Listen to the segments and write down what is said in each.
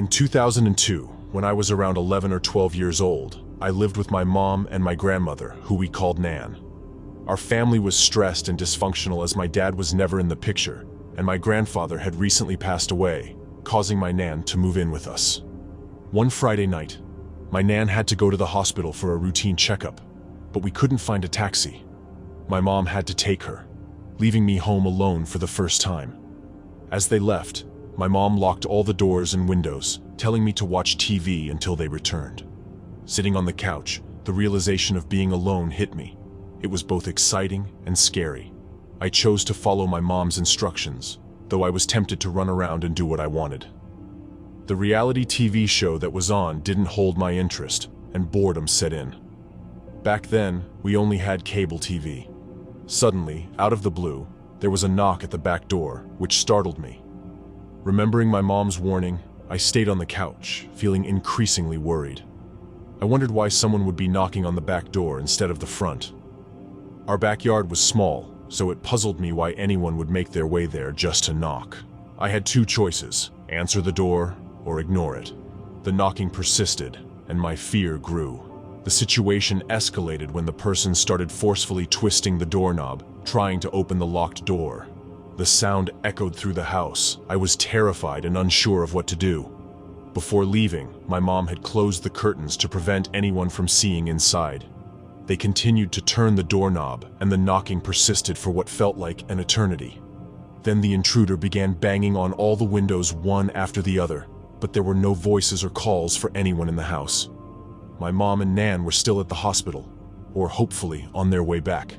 In 2002, when I was around 11 or 12 years old, I lived with my mom and my grandmother, who we called Nan. Our family was stressed and dysfunctional as my dad was never in the picture, and my grandfather had recently passed away, causing my Nan to move in with us. One Friday night, my Nan had to go to the hospital for a routine checkup, but we couldn't find a taxi. My mom had to take her, leaving me home alone for the first time. As they left, my mom locked all the doors and windows, telling me to watch TV until they returned. Sitting on the couch, the realization of being alone hit me. It was both exciting and scary. I chose to follow my mom's instructions, though I was tempted to run around and do what I wanted. The reality TV show that was on didn't hold my interest, and boredom set in. Back then, we only had cable TV. Suddenly, out of the blue, there was a knock at the back door, which startled me. Remembering my mom's warning, I stayed on the couch, feeling increasingly worried. I wondered why someone would be knocking on the back door instead of the front. Our backyard was small, so it puzzled me why anyone would make their way there just to knock. I had two choices: answer the door or ignore it. The knocking persisted, and my fear grew. The situation escalated when the person started forcefully twisting the doorknob, trying to open the locked door. The sound echoed through the house. I was terrified and unsure of what to do. Before leaving, my mom had closed the curtains to prevent anyone from seeing inside. They continued to turn the doorknob, and the knocking persisted for what felt like an eternity. Then the intruder began banging on all the windows one after the other, but there were no voices or calls for anyone in the house. My mom and Nan were still at the hospital, or hopefully on their way back.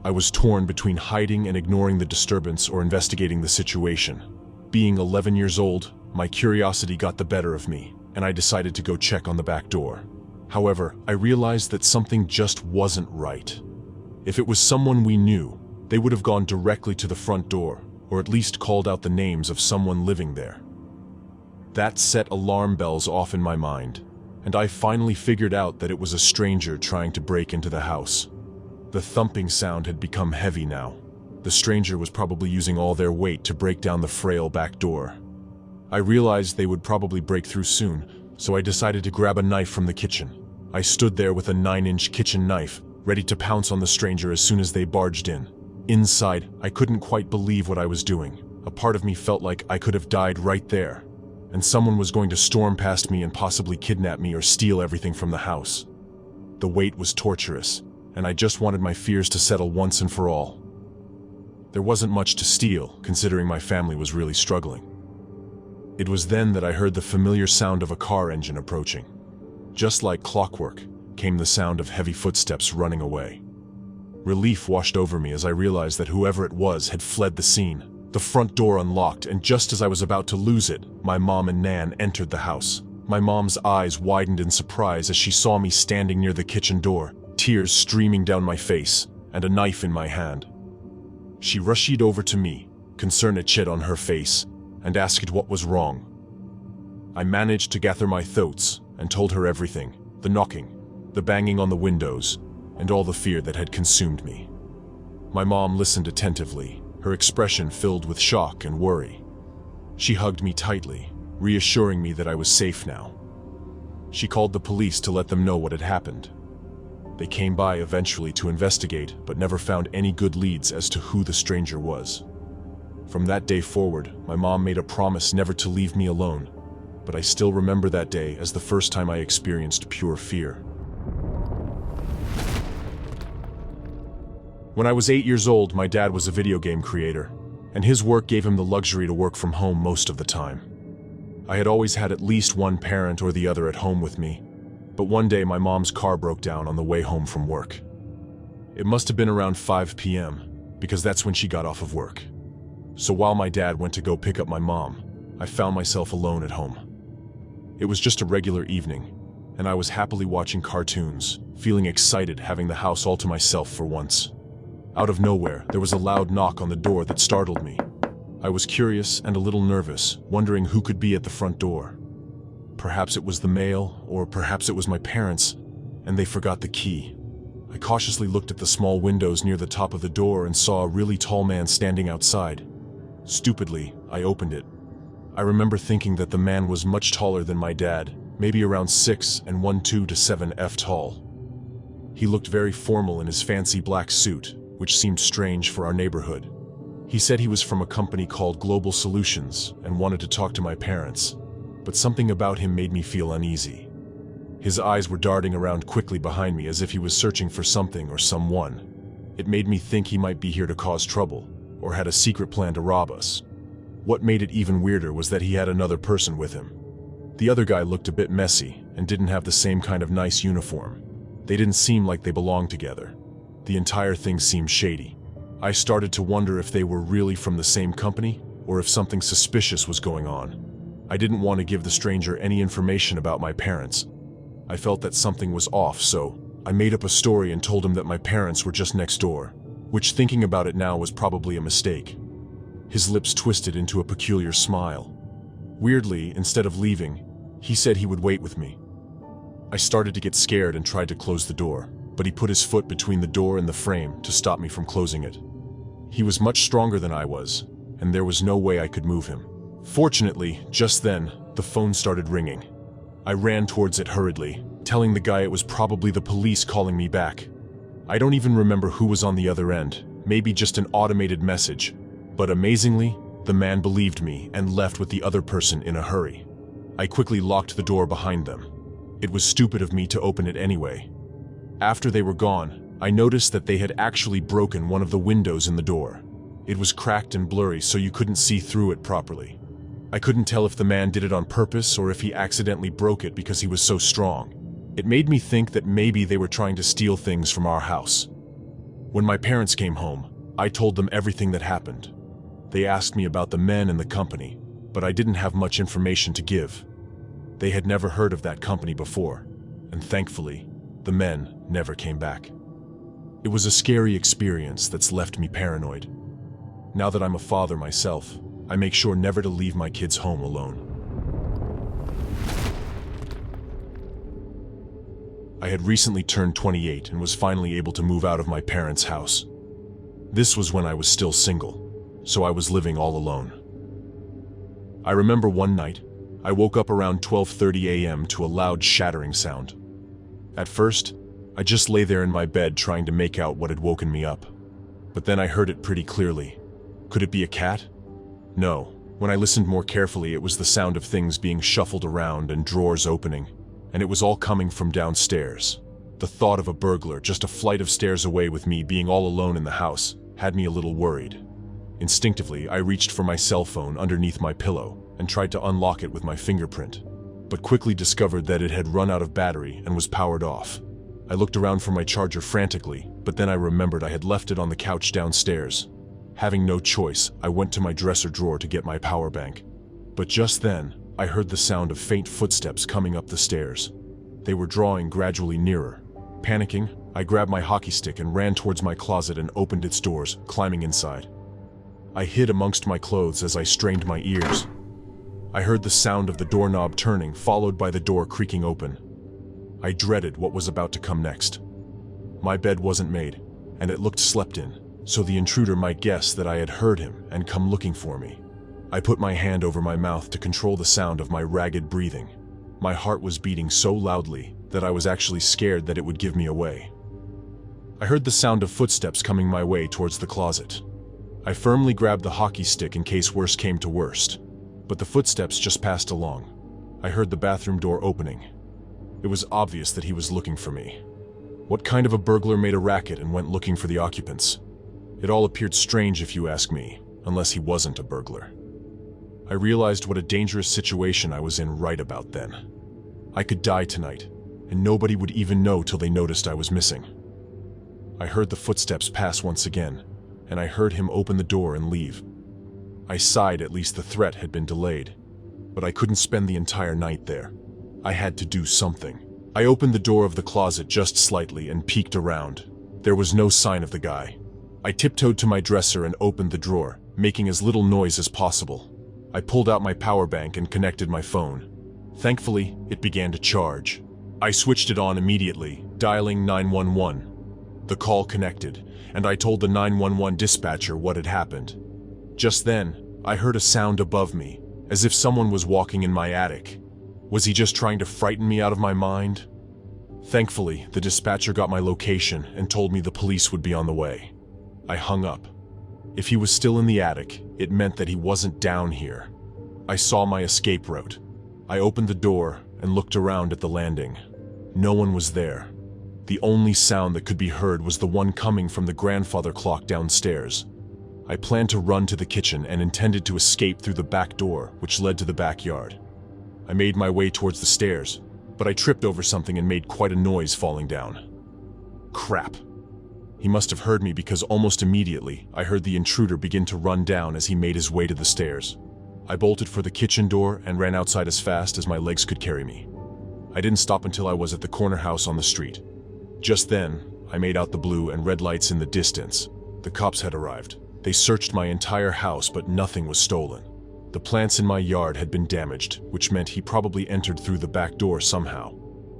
I was torn between hiding and ignoring the disturbance or investigating the situation. Being 11 years old, my curiosity got the better of me, and I decided to go check on the back door. However, I realized that something just wasn't right. If it was someone we knew, they would have gone directly to the front door, or at least called out the names of someone living there. That set alarm bells off in my mind, and I finally figured out that it was a stranger trying to break into the house. The thumping sound had become heavy now. The stranger was probably using all their weight to break down the frail back door. I realized they would probably break through soon, so I decided to grab a knife from the kitchen. I stood there with a 9-inch kitchen knife, ready to pounce on the stranger as soon as they barged in. Inside, I couldn't quite believe what I was doing. A part of me felt like I could have died right there, and someone was going to storm past me and possibly kidnap me or steal everything from the house. The wait was torturous, and I just wanted my fears to settle once and for all. There wasn't much to steal, considering my family was really struggling. It was then that I heard the familiar sound of a car engine approaching. Just like clockwork, came the sound of heavy footsteps running away. Relief washed over me as I realized that whoever it was had fled the scene. The front door unlocked, and just as I was about to lose it, my mom and Nan entered the house. My mom's eyes widened in surprise as she saw me standing near the kitchen door, tears streaming down my face, and a knife in my hand. She rushed over to me, concern etched on her face, and asked what was wrong. I managed to gather my thoughts and told her everything: the knocking, the banging on the windows, and all the fear that had consumed me. My mom listened attentively, her expression filled with shock and worry. She hugged me tightly, reassuring me that I was safe now. She called the police to let them know what had happened. They came by eventually to investigate, but never found any good leads as to who the stranger was. From that day forward, my mom made a promise never to leave me alone, but I still remember that day as the first time I experienced pure fear. When I was 8 years old, my dad was a video game creator, and his work gave him the luxury to work from home most of the time. I had always had at least one parent or the other at home with me, but one day my mom's car broke down on the way home from work. It must have been around 5 p.m., because that's when she got off of work. So while my dad went to go pick up my mom, I found myself alone at home. It was just a regular evening, and I was happily watching cartoons, feeling excited having the house all to myself for once. Out of nowhere, there was a loud knock on the door that startled me. I was curious and a little nervous, wondering who could be at the front door. Perhaps it was the mail, or perhaps it was my parents, and they forgot the key. I cautiously looked at the small windows near the top of the door and saw a really tall man standing outside. Stupidly, I opened it. I remember thinking that the man was much taller than my dad, maybe around 6 and 1.2 to 7 feet tall. He looked very formal in his fancy black suit, which seemed strange for our neighborhood. He said he was from a company called Global Solutions and wanted to talk to my parents, but something about him made me feel uneasy. His eyes were darting around quickly behind me as if he was searching for something or someone. It made me think he might be here to cause trouble, or had a secret plan to rob us. What made it even weirder was that he had another person with him. The other guy looked a bit messy and didn't have the same kind of nice uniform. They didn't seem like they belonged together. The entire thing seemed shady. I started to wonder if they were really from the same company, or if something suspicious was going on. I didn't want to give the stranger any information about my parents. I felt that something was off, so I made up a story and told him that my parents were just next door, which, thinking about it now, was probably a mistake. His lips twisted into a peculiar smile. Weirdly, instead of leaving, he said he would wait with me. I started to get scared and tried to close the door, but he put his foot between the door and the frame to stop me from closing it. He was much stronger than I was, and there was no way I could move him. Fortunately, just then, the phone started ringing. I ran towards it hurriedly, telling the guy it was probably the police calling me back. I don't even remember who was on the other end, maybe just an automated message, but amazingly, the man believed me and left with the other person in a hurry. I quickly locked the door behind them. It was stupid of me to open it anyway. After they were gone, I noticed that they had actually broken one of the windows in the door. It was cracked and blurry, so you couldn't see through it properly. I couldn't tell if the man did it on purpose or if he accidentally broke it because he was so strong. It made me think that maybe they were trying to steal things from our house. When my parents came home, I told them everything that happened. They asked me about the men and the company, but I didn't have much information to give. They had never heard of that company before, and thankfully, the men never came back. It was a scary experience that's left me paranoid. Now that I'm a father myself, I make sure never to leave my kids home alone. I had recently turned 28 and was finally able to move out of my parents' house. This was when I was still single, so I was living all alone. I remember one night, I woke up around 12:30 a.m. to a loud shattering sound. At first, I just lay there in my bed trying to make out what had woken me up. But then I heard it pretty clearly. Could it be a cat? No. When I listened more carefully, it was the sound of things being shuffled around and drawers opening, and it was all coming from downstairs. The thought of a burglar just a flight of stairs away with me being all alone in the house had me a little worried. Instinctively, I reached for my cell phone underneath my pillow and tried to unlock it with my fingerprint, but quickly discovered that it had run out of battery and was powered off. I looked around for my charger frantically, but then I remembered I had left it on the couch downstairs. Having no choice, I went to my dresser drawer to get my power bank. But just then, I heard the sound of faint footsteps coming up the stairs. They were drawing gradually nearer. Panicking, I grabbed my hockey stick and ran towards my closet and opened its doors, climbing inside. I hid amongst my clothes as I strained my ears. I heard the sound of the doorknob turning, followed by the door creaking open. I dreaded what was about to come next. My bed wasn't made, and it looked slept in, so the intruder might guess that I had heard him and come looking for me. I put my hand over my mouth to control the sound of my ragged breathing. My heart was beating so loudly that I was actually scared that it would give me away. I heard the sound of footsteps coming my way towards the closet. I firmly grabbed the hockey stick in case worse came to worst, but the footsteps just passed along. I heard the bathroom door opening. It was obvious that he was looking for me. What kind of a burglar made a racket and went looking for the occupants? It all appeared strange if you ask me, unless he wasn't a burglar. I realized what a dangerous situation I was in right about then. I could die tonight, and nobody would even know till they noticed I was missing. I heard the footsteps pass once again, and I heard him open the door and leave. I sighed, at least the threat had been delayed, but I couldn't spend the entire night there. I had to do something. I opened the door of the closet just slightly and peeked around. There was no sign of the guy. I tiptoed to my dresser and opened the drawer, making as little noise as possible. I pulled out my power bank and connected my phone. Thankfully, it began to charge. I switched it on immediately, dialing 911. The call connected, and I told the 911 dispatcher what had happened. Just then, I heard a sound above me, as if someone was walking in my attic. Was he just trying to frighten me out of my mind? Thankfully, the dispatcher got my location and told me the police would be on the way. I hung up. If he was still in the attic, it meant that he wasn't down here. I saw my escape route. I opened the door and looked around at the landing. No one was there. The only sound that could be heard was the one coming from the grandfather clock downstairs. I planned to run to the kitchen and intended to escape through the back door, which led to the backyard. I made my way towards the stairs, but I tripped over something and made quite a noise falling down. Crap. He must have heard me because almost immediately I heard the intruder begin to run down as he made his way to the stairs. I bolted for the kitchen door and ran outside as fast as my legs could carry me. I didn't stop until I was at the corner house on the street. Just then, I made out the blue and red lights in the distance. The cops had arrived. They searched my entire house, but nothing was stolen. The plants in my yard had been damaged, which meant he probably entered through the back door somehow.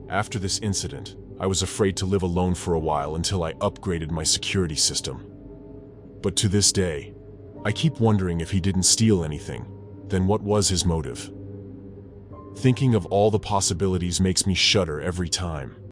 After this incident, I was afraid to live alone for a while until I upgraded my security system. But to this day, I keep wondering if he didn't steal anything, then what was his motive? Thinking of all the possibilities makes me shudder every time.